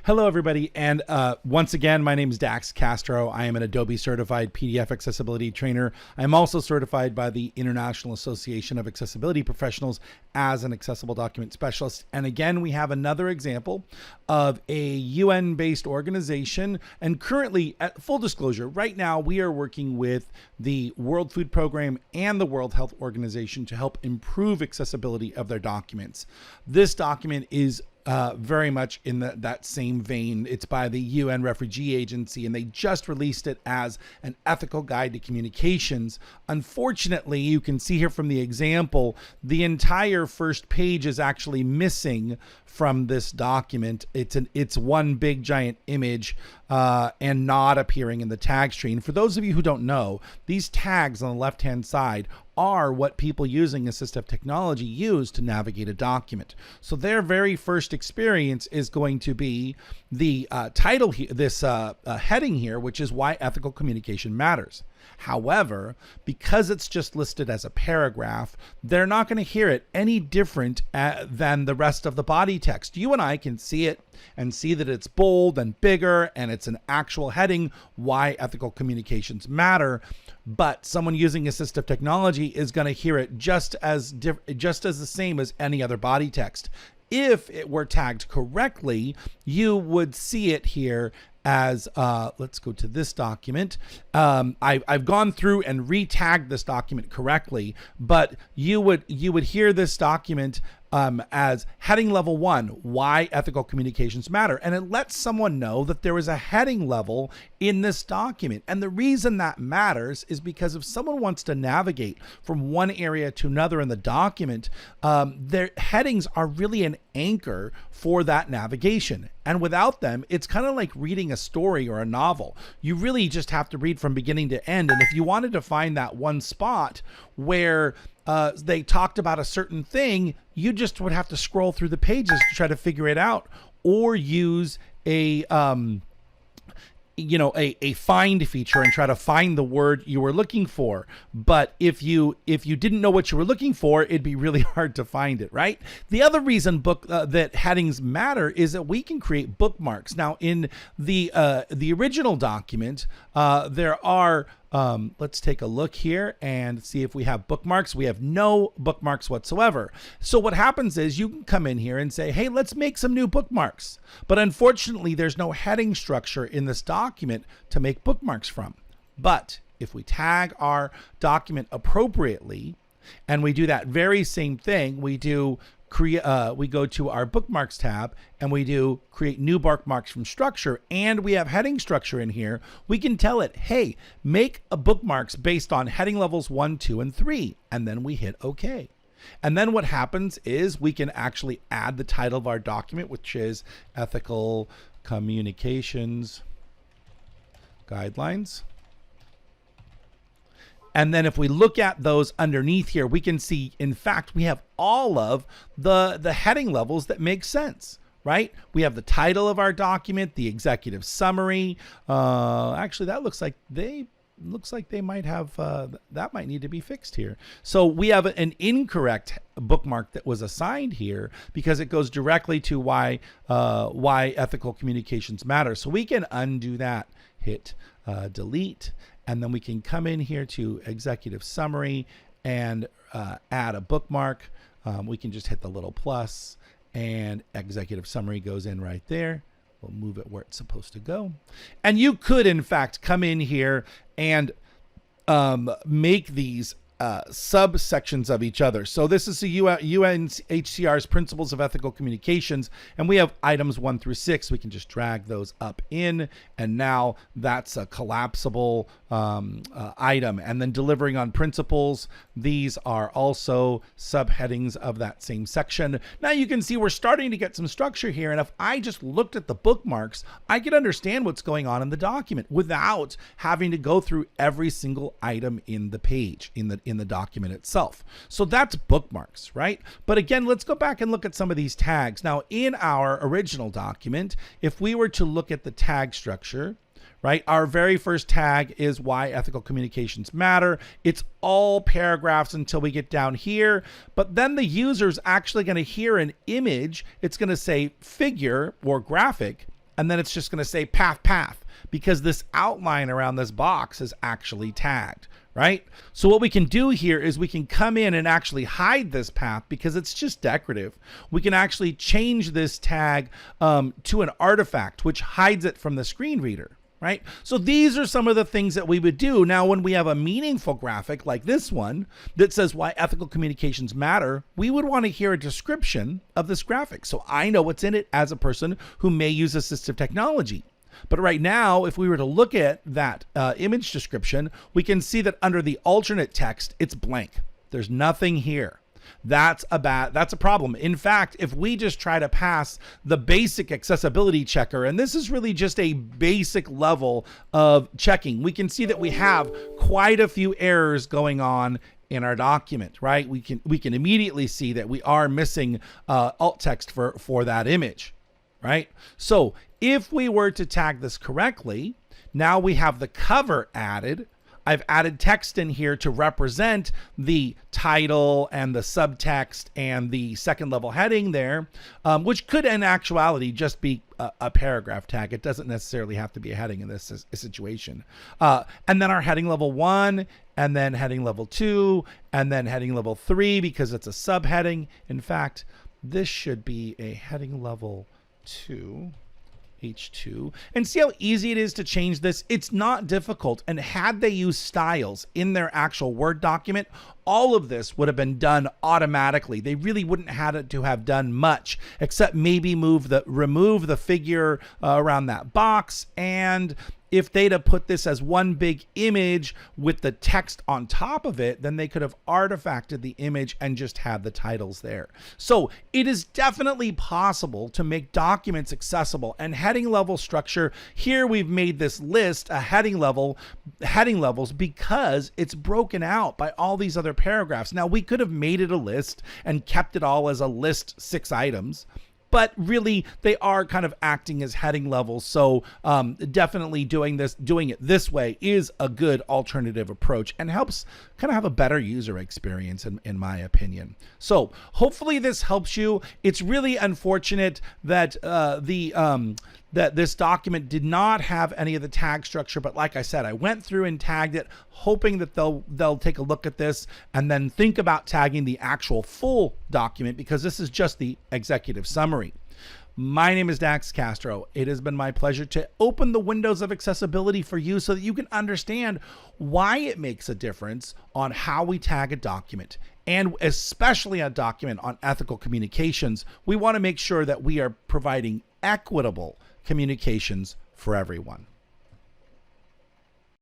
Hello, everybody. And once again, my name is Dax Castro. I am an Adobe certified PDF accessibility trainer. I'm also certified by the International Association of Accessibility Professionals as an accessible document specialist. And again, we have another example of a UN-based organization. And currently, at full disclosure, right now we are working with the World Food Program and the World Health Organization to help improve accessibility of their documents. This document is very much in that same vein. It's by the UN Refugee Agency, and they just released it as an ethical guide to communications. Unfortunately, you can see here from the example, the entire first page is actually missing from this document. It's one big giant image and not appearing in the tag screen. For those of you who don't know, these tags on the left-hand side are what people using assistive technology use to navigate a document. So their very first experience is going to be the title here, this heading here, which is why ethical communication matters. However, because it's just listed as a paragraph, they're not going to hear it any different than the rest of the body text. You and I can see it and see that it's bold and bigger and it's an actual heading, why ethical communications matter. But someone using assistive technology is going to hear it just as the same as any other body text. If it were tagged correctly, you would see it here as, let's go to this document. I've gone through and re-tagged this document correctly, but you would hear this document as heading level 1, why ethical communications matter. And it lets someone know that there is a heading level in this document. And the reason that matters is because if someone wants to navigate from one area to another in the document, their headings are really an anchor for that navigation. And without them, it's kind of like reading a story or a novel. You really just have to read from beginning to end. And if you wanted to find that one spot where they talked about a certain thing, you just would have to scroll through the pages to try to figure it out, or use a find feature and try to find the word you were looking for. But if you didn't know what you were looking for, it'd be really hard to find it, right? The other reason that headings matter is that we can create bookmarks. Now, in the original document, there are let's take a look here and see if we have bookmarks. We have no bookmarks whatsoever. So what happens is you can come in here and say, hey, let's make some new bookmarks. But unfortunately, there's no heading structure in this document to make bookmarks from. But if we tag our document appropriately, and we do that very same thing, we go to our bookmarks tab and we do create new bookmarks from structure, and we have heading structure in here. We can tell it, hey, make a bookmarks based on heading levels 1, 2, and 3. And then we hit OK. And then what happens is we can actually add the title of our document, which is Ethical Communications Guidelines. And then if we look at those underneath here, we can see, in fact, we have all of the heading levels that make sense, right? We have the title of our document, the executive summary. Actually, that looks like they might have, that might need to be fixed here. So we have an incorrect bookmark that was assigned here because it goes directly to why ethical communications matter. So we can undo that, hit delete. And then we can come in here to executive summary and add a bookmark. We can just hit the little plus and executive summary goes in right there. We'll move it where it's supposed to go. And you could, in fact, come in here and make these subsections of each other. So this is the UNHCR's Principles of Ethical Communications, and we have items 1 through 6. We can just drag those up in, and now that's a collapsible item. And then delivering on principles, these are also subheadings of that same section. Now you can see we're starting to get some structure here, and if I just looked at the bookmarks, I could understand what's going on in the document without having to go through every single item in the page, in the document itself. So that's bookmarks, right? But again, let's go back and look at some of these tags. Now, in our original document, if we were to look at the tag structure, right, our very first tag is why ethical communications matter. It's all paragraphs until we get down here, but then the user's actually going to hear an image. It's going to say figure or graphic, and then it's just going to say path, because this outline around this box is actually tagged, right? So what we can do here is we can come in and actually hide this path because it's just decorative. We can actually change this tag to an artifact, which hides it from the screen reader. Right? So these are some of the things that we would do. Now, when we have a meaningful graphic like this one that says why ethical communications matter, we would want to hear a description of this graphic, so I know what's in it as a person who may use assistive technology. But right now, if we were to look at that image description, we can see that under the alternate text, it's blank. There's nothing here. That's a problem. In fact, if we just try to pass the basic accessibility checker, and this is really just a basic level of checking, we can see that we have quite a few errors going on in our document, right? We can immediately see that we are missing alt text for that image, right? So if we were to tag this correctly, now we have the cover added. I've added text in here to represent the title and the subtext and the second level heading there, which could in actuality just be a paragraph tag. It doesn't necessarily have to be a heading in this situation. And then our heading level 1, and then heading level 2, and then heading level 3 because it's a subheading. In fact, this should be a heading level 2. H2, and see how easy it is to change this. It's not difficult, and had they used styles in their actual Word document, all of this would have been done automatically. They really wouldn't have to have done much except maybe remove the figure around that box, and if they'd have put this as one big image with the text on top of it, then they could have artifacted the image and just had the titles there. So it is definitely possible to make documents accessible. And heading level structure, here we've made this list a heading levels because it's broken out by all these other paragraphs. Now we could have made it a list and kept it all as a list 6 items, but really they are kind of acting as heading levels. So definitely doing it this way is a good alternative approach and helps kind of have a better user experience in my opinion. So hopefully this helps you. It's really unfortunate that that this document did not have any of the tag structure, but like I said, I went through and tagged it, hoping that they'll take a look at this and then think about tagging the actual full document, because this is just the executive summary. My name is Dax Castro. It has been my pleasure to open the windows of accessibility for you so that you can understand why it makes a difference on how we tag a document. And especially a document on ethical communications, we want to make sure that we are providing equitable communications for everyone.